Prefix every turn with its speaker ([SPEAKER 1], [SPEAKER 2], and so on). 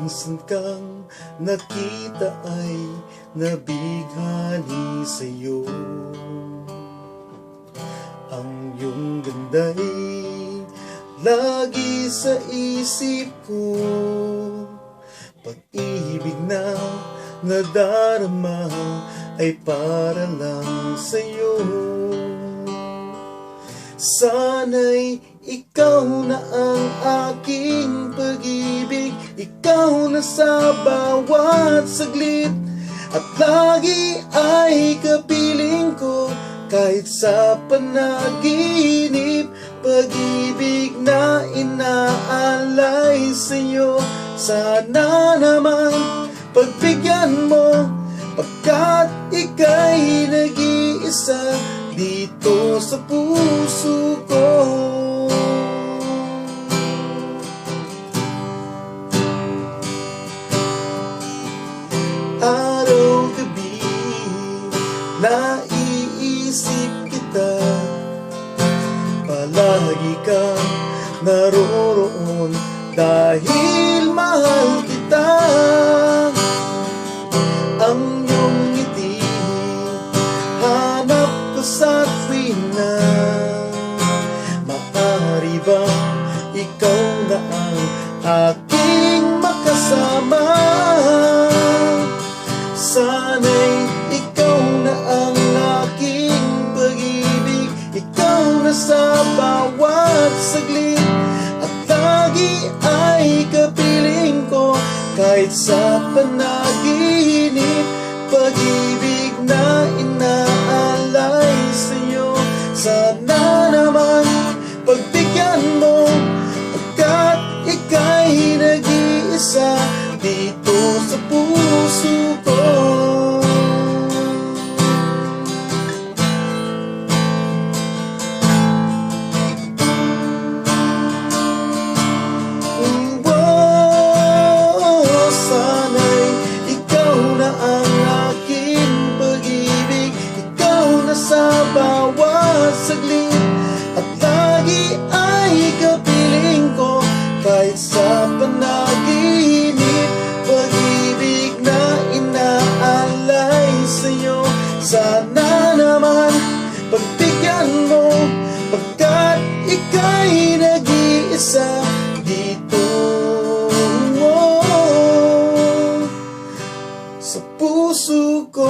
[SPEAKER 1] minsan kang nakita ay nabighani sa'yo. Ang iyong ganda'y lagi sa isip ko, pag-ibig na nadarama ay para lang sa'yo. Sana'y ikaw na ang aking pag-ibig, ikaw na sa bawat saglit, at lagi ay kapiling ko kahit sa panaginip. Pag-ibig na inaalay sa'yo, sana naman pagbigyan mo, pagkat ika'y nag-iisa dito sa puso ko. Araw-gabi naiisip kita, palagi kang naroroon dahil mahal kita. Ang iyong ngiti hanap ko sa tuwina, maaari ba ikaw na ang aking makasama? Sana'y ikaw na ang aking pag-ibig, ikaw na sa bawat saglit, at lagi ay kapiling ko kahit sa panaginip. Pag-ibig na inaalay sa'yo, sana naman pagbigyan mo, pagkat ika'y nag-iisa dito sa puso ko. Sana'y ikaw na ang aking pag-ibig, ikaw na sa bawat saglit, at lagi ay kapiling ko kahit sa panaginip. Pag-ibig na inaalay sa'yo, sana naman pagbigyan mo, pagkat ika'y nag-iisa dito sa puso ko.